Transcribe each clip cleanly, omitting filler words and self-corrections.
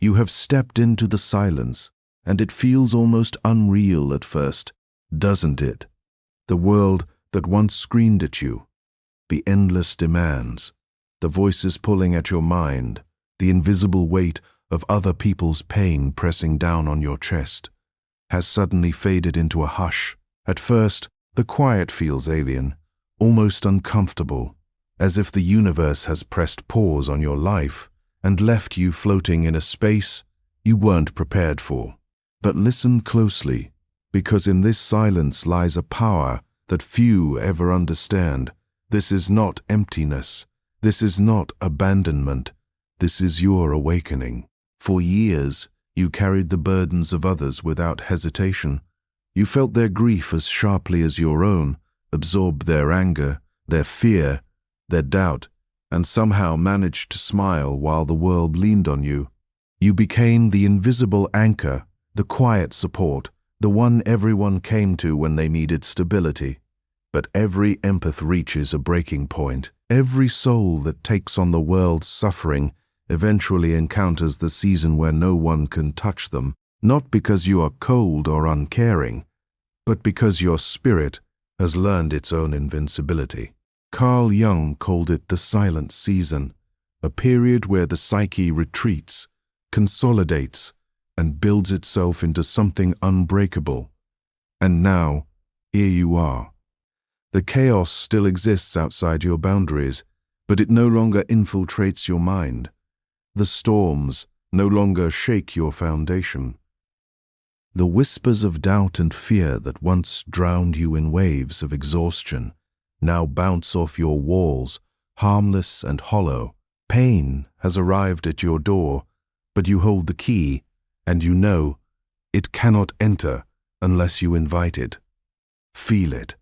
You have stepped into the silence, and it feels almost unreal at first, doesn't it? The world that once screamed at you, the endless demands, the voices pulling at your mind, the invisible weight of other people's pain pressing down on your chest, has suddenly faded into a hush. At first, the quiet feels alien, almost uncomfortable, as if the universe has pressed pause on your life and left you floating in a space you weren't prepared for. But listen closely, because in this silence lies a power that few ever understand. This is not emptiness. This is not abandonment. This is your awakening. For years, you carried the burdens of others without hesitation. You felt their grief as sharply as your own, absorbed their anger, their fear, their doubt, and somehow managed to smile while the world leaned on you. You became the invisible anchor, the quiet support, the one everyone came to when they needed stability. But every empath reaches a breaking point. Every soul that takes on the world's suffering eventually encounters the season where no one can touch them, not because you are cold or uncaring, but because your spirit has learned its own invincibility. Carl Jung called it the silent season, a period where the psyche retreats, consolidates, and builds itself into something unbreakable. And now, here you are. The chaos still exists outside your boundaries, but it no longer infiltrates your mind. The storms no longer shake your foundation. The whispers of doubt and fear that once drowned you in waves of exhaustion now bounce off your walls, harmless and hollow. Pain has arrived at your door, but you hold the key, and you know it cannot enter unless you invite it. Feel it.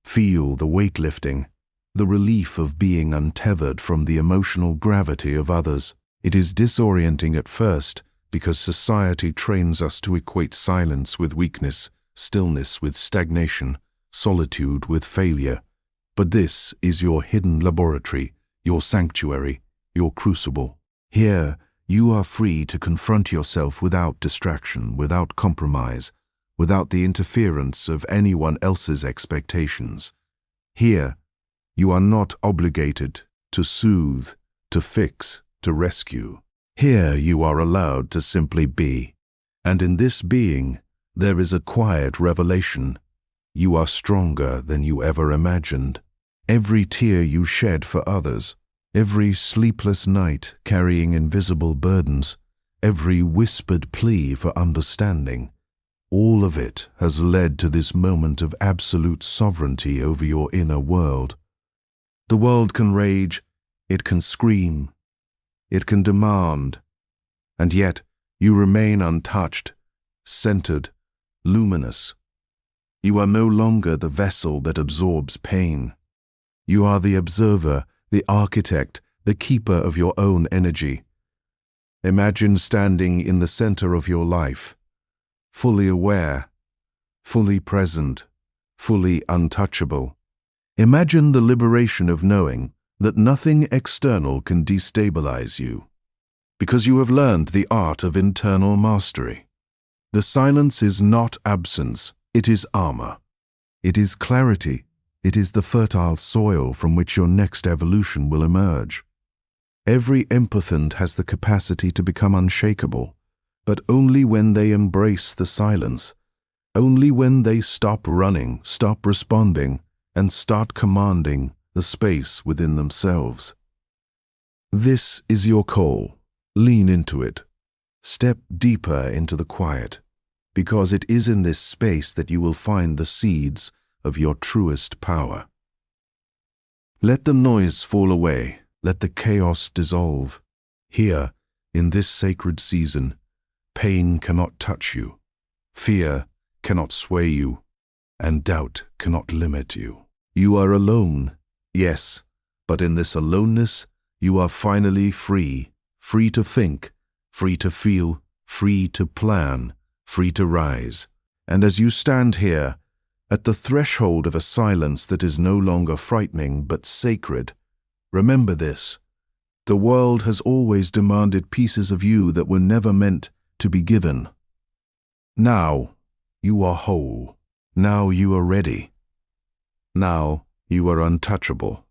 Feel the weight lifting, the relief of being untethered from the emotional gravity of others. It is disorienting at first because society trains us to equate silence with weakness, stillness with stagnation, solitude with failure. But this is your hidden laboratory, your sanctuary, your crucible. Here, you are free to confront yourself without distraction, without compromise, without the interference of anyone else's expectations. Here, you are not obligated to soothe, to fix, to rescue. Here you are allowed to simply be. And in this being, there is a quiet revelation. You are stronger than you ever imagined. Every tear you shed for others, every sleepless night carrying invisible burdens, every whispered plea for understanding, all of it has led to this moment of absolute sovereignty over your inner world. The world can rage, it can scream, it can demand, and yet you remain untouched, centered, luminous. You are no longer the vessel that absorbs pain. You are the observer, the architect, the keeper of your own energy. Imagine standing in the center of your life, fully aware, fully present, fully untouchable. Imagine the liberation of knowing that nothing external can destabilize you, because you have learned the art of internal mastery. The silence is not absence, it is armor. It is clarity. It is the fertile soil from which your next evolution will emerge. Every empathant has the capacity to become unshakable, but only when they embrace the silence, only when they stop running, stop responding, and start commanding the space within themselves. This is your call. Lean into it. Step deeper into the quiet, because it is in this space that you will find the seeds of your truest power. Let the noise fall away. Let the chaos dissolve. Here, in this sacred season, pain cannot touch you, fear cannot sway you, and doubt cannot limit you. You are alone, yes, but in this aloneness, you are finally free, free to think, free to feel, free to plan, free to rise. And as you stand here, at the threshold of a silence that is no longer frightening but sacred, remember this: The world has always demanded pieces of you that were never meant to be given. Now you are whole. Now you are ready. Now you are untouchable.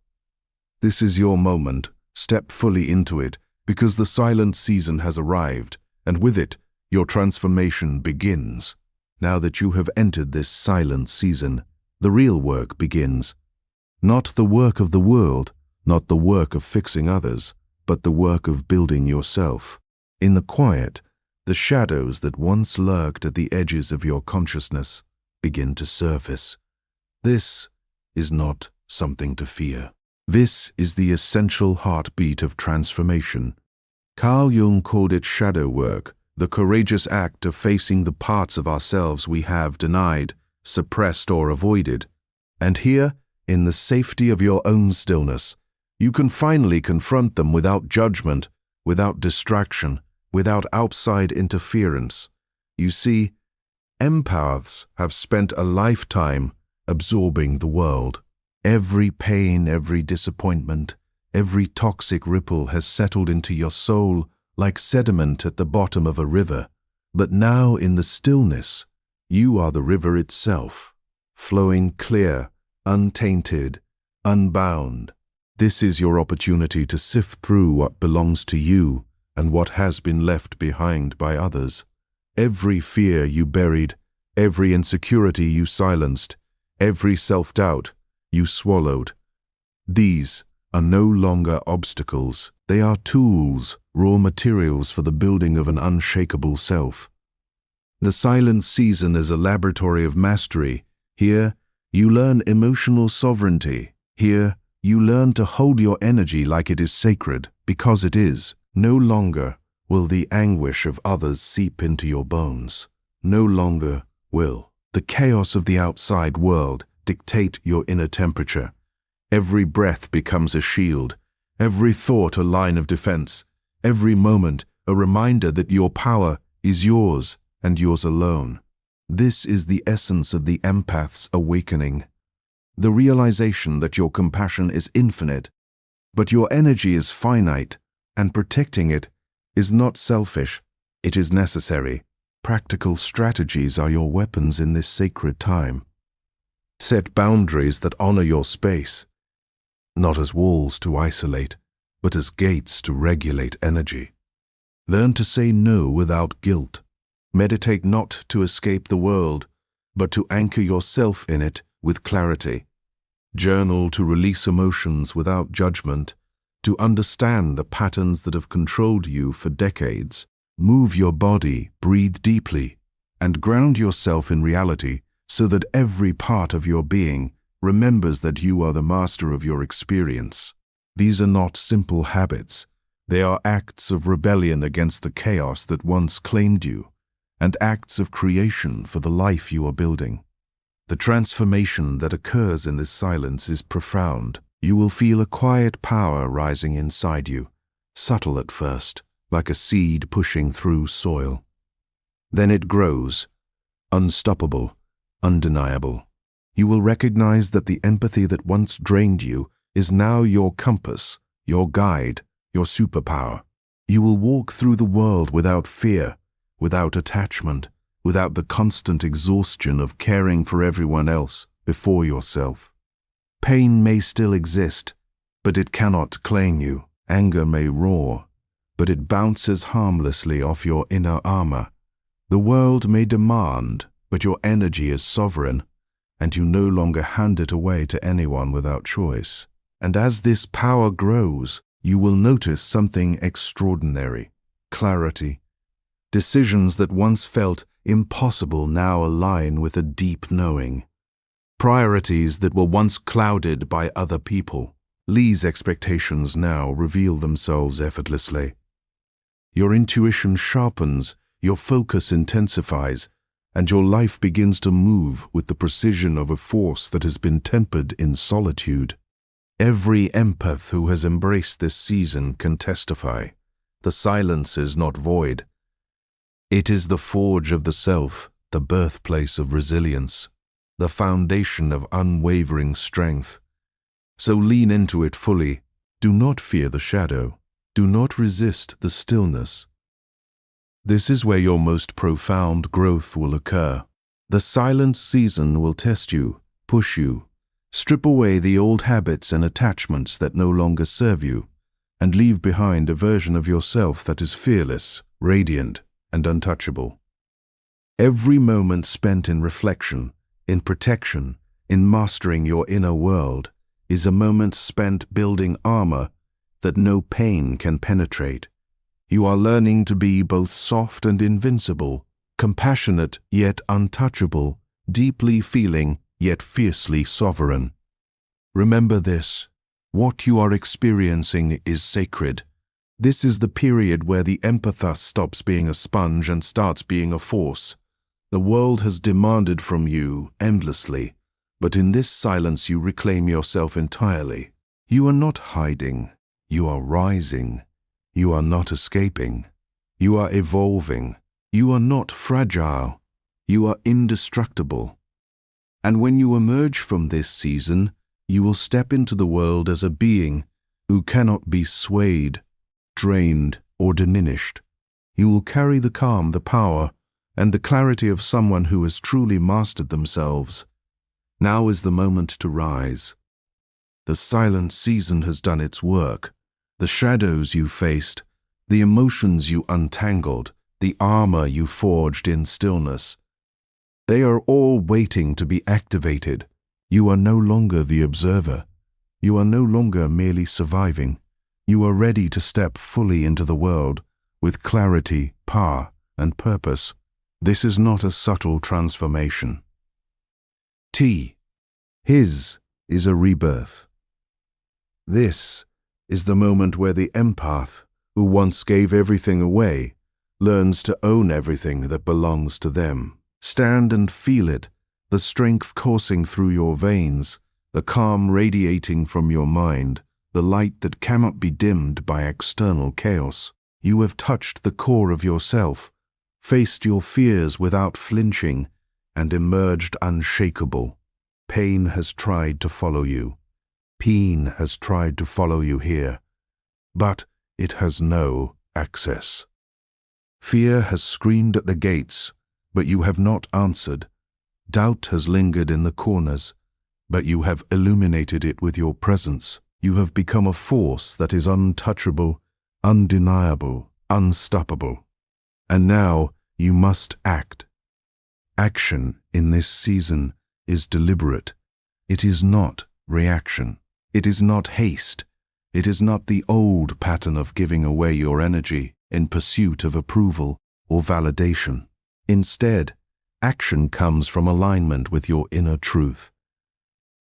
This is your moment. Step fully into it, because the silent season has arrived, and with it, your transformation begins. Now that you have entered this silent season, the real work begins. Not the work of the world, not the work of fixing others, but the work of building yourself. In the quiet, the shadows that once lurked at the edges of your consciousness begin to surface. This is not something to fear. This is the essential heartbeat of transformation. Carl Jung called it shadow work, the courageous act of facing the parts of ourselves we have denied, suppressed, or avoided. And here, in the safety of your own stillness, you can finally confront them without judgment, without distraction, without outside interference. You see, empaths have spent a lifetime absorbing the world. Every pain, every disappointment, every toxic ripple has settled into your soul like sediment at the bottom of a river. But now in the stillness, you are the river itself, flowing clear, untainted, unbound. This is your opportunity to sift through what belongs to you and what has been left behind by others. Every fear you buried, every insecurity you silenced, every self-doubt you swallowed. These are no longer obstacles. They are tools, raw materials for the building of an unshakable self. The silent season is a laboratory of mastery. Here, you learn emotional sovereignty. Here, you learn to hold your energy like it is sacred, because it is. No longer will the anguish of others seep into your bones. No longer will the chaos of the outside world dictate your inner temperature. Every breath becomes a shield, every thought a line of defense, every moment a reminder that your power is yours and yours alone. This is the essence of the empath's awakening. The realization that your compassion is infinite, but your energy is finite, and protecting it is not selfish, it is necessary. Practical strategies are your weapons in this sacred time. Set boundaries that honor your space, not as walls to isolate, but as gates to regulate energy. Learn to say no without guilt. Meditate not to escape the world, but to anchor yourself in it with clarity. Journal to release emotions without judgment, to understand the patterns that have controlled you for decades. Move your body, breathe deeply, and ground yourself in reality so that every part of your being remembers that you are the master of your experience. These are not simple habits. They are acts of rebellion against the chaos that once claimed you, and acts of creation for the life you are building. The transformation that occurs in this silence is profound. You will feel a quiet power rising inside you, subtle at first, like a seed pushing through soil. Then it grows, unstoppable, undeniable. You will recognize that the empathy that once drained you is now your compass, your guide, your superpower. You will walk through the world without fear, without attachment, without the constant exhaustion of caring for everyone else before yourself. Pain may still exist, but it cannot claim you. Anger may roar, but it bounces harmlessly off your inner armor. The world may demand, but your energy is sovereign, and you no longer hand it away to anyone without choice. And as this power grows, you will notice something extraordinary: clarity. Decisions that once felt impossible now align with a deep knowing. Priorities that were once clouded by other people. Lee's expectations now reveal themselves effortlessly. Your intuition sharpens, your focus intensifies, and your life begins to move with the precision of a force that has been tempered in solitude. Every empath who has embraced this season can testify. The silence is not void. It is the forge of the self, the birthplace of resilience, the foundation of unwavering strength. So lean into it fully. Do not fear the shadow. Do not resist the stillness. This is where your most profound growth will occur. The silent season will test you, push you, strip away the old habits and attachments that no longer serve you, and leave behind a version of yourself that is fearless, radiant, and untouchable. Every moment spent in reflection, in protection, in mastering your inner world, is a moment spent building armor that no pain can penetrate. You are learning to be both soft and invincible, compassionate yet untouchable, deeply feeling yet fiercely sovereign. Remember this: what you are experiencing is sacred. This is the period where the empath stops being a sponge and starts being a force. The world has demanded from you endlessly, but in this silence you reclaim yourself entirely. You are not hiding. You are rising. You are not escaping. You are evolving. You are not fragile. You are indestructible. And when you emerge from this season, you will step into the world as a being who cannot be swayed, drained, or diminished. You will carry the calm, the power, and the clarity of someone who has truly mastered themselves. Now is the moment to rise. The silent season has done its work. The shadows you faced, the emotions you untangled, the armor you forged in stillness, they are all waiting to be activated. You are no longer the observer. You are no longer merely surviving. You are ready to step fully into the world with clarity, power, and purpose. This is not a subtle transformation. His is a rebirth. This is the moment where the empath, who once gave everything away, learns to own everything that belongs to them. Stand and feel it, the strength coursing through your veins, the calm radiating from your mind, the light that cannot be dimmed by external chaos. You have touched the core of yourself, faced your fears without flinching, and emerged unshakable. Pain has tried to follow you. Pain has tried to follow you here, but it has no access. Fear has screamed at the gates, but you have not answered. Doubt has lingered in the corners, but you have illuminated it with your presence. You have become a force that is untouchable, undeniable, unstoppable. And now you must act. Action in this season is deliberate. It is not reaction. It is not haste. It is not the old pattern of giving away your energy in pursuit of approval or validation. Instead, action comes from alignment with your inner truth.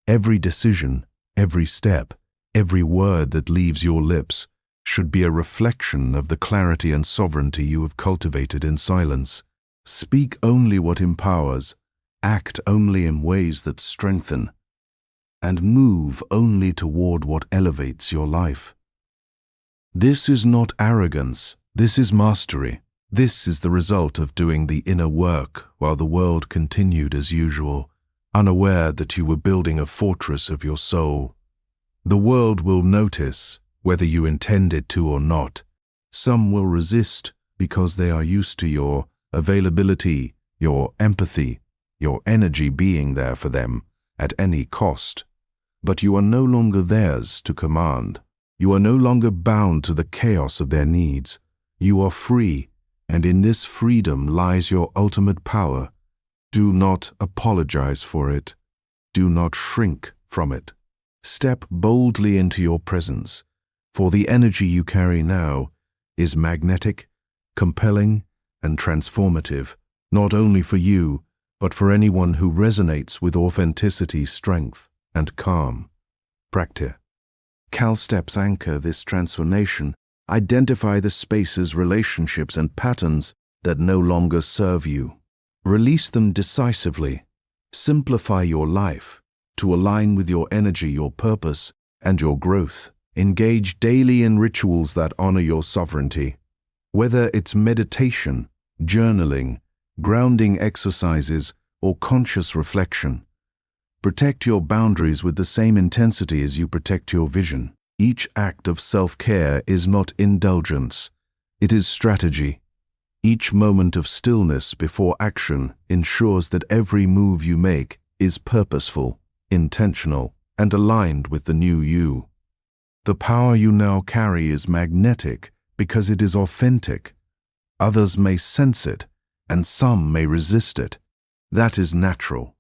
Every decision, every step, every word that leaves your lips should be a reflection of the clarity and sovereignty you have cultivated in silence. Speak only what empowers, act only in ways that strengthen, and move only toward what elevates your life. This is not arrogance, this is mastery. This is the result of doing the inner work while the world continued as usual, unaware that you were building a fortress of your soul. The world will notice, whether you intended to or not. Some will resist because they are used to your availability, your empathy, your energy being there for them at any cost. But you are no longer theirs to command. You are no longer bound to the chaos of their needs. You are free, and in this freedom lies your ultimate power. Do not apologize for it. Do not shrink from it. Step boldly into your presence, for the energy you carry now is magnetic, compelling, and transformative, not only for you, but for anyone who resonates with authenticity, strength, and calm. Practice. Cal steps anchor this transformation. Identify the spaces, relationships, and patterns that no longer serve you. Release them decisively. Simplify your life to align with your energy, your purpose, and your growth. Engage daily in rituals that honor your sovereignty. Whether it's meditation, journaling, grounding exercises, or conscious reflection, protect your boundaries with the same intensity as you protect your vision. Each act of self-care is not indulgence, it is strategy. Each moment of stillness before action ensures that every move you make is purposeful, intentional, and aligned with the new you. The power you now carry is magnetic because it is authentic. Others may sense it, and some may resist it. That is natural.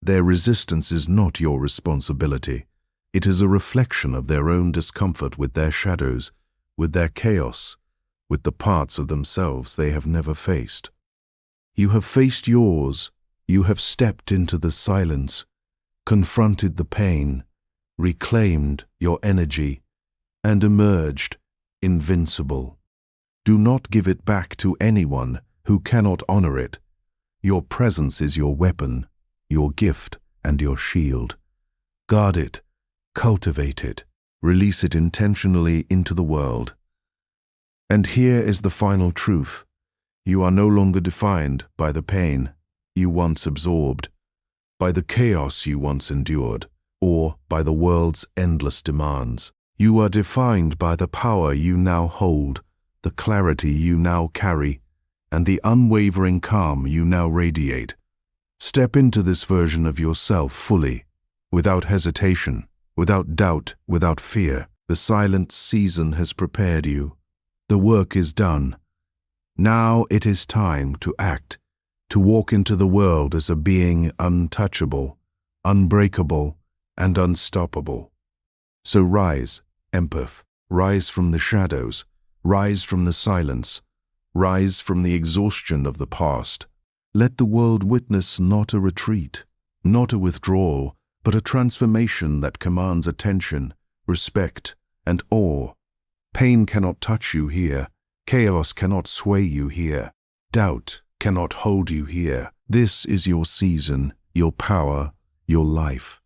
Their resistance is not your responsibility. It is a reflection of their own discomfort with their shadows, with their chaos, with the parts of themselves they have never faced. You have faced yours. You have stepped into the silence, confronted the pain, reclaimed your energy, and emerged invincible. Do not give it back to anyone who cannot honor it. Your presence is your weapon, your gift, and your shield. Guard it, cultivate it, release it intentionally into the world. And here is the final truth. You are no longer defined by the pain you once absorbed, by the chaos you once endured, or by the world's endless demands. You are defined by the power you now hold, the clarity you now carry, and the unwavering calm you now radiate. Step into this version of yourself fully, without hesitation, without doubt, without fear. The silent season has prepared you. The work is done. Now it is time to act, to walk into the world as a being untouchable, unbreakable, and unstoppable. So rise, empath, rise from the shadows, rise from the silence, rise from the exhaustion of the past. Let the world witness not a retreat, not a withdrawal, but a transformation that commands attention, respect, and awe. Pain cannot touch you here. Chaos cannot sway you here. Doubt cannot hold you here. This is your season, your power, your life.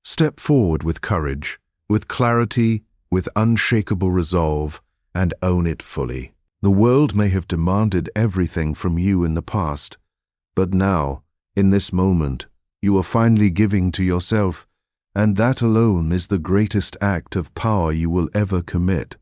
Step forward with courage, with clarity, with unshakable resolve, and own it fully. The world may have demanded everything from you in the past, but now, in this moment, you are finally giving to yourself, and that alone is the greatest act of power you will ever commit.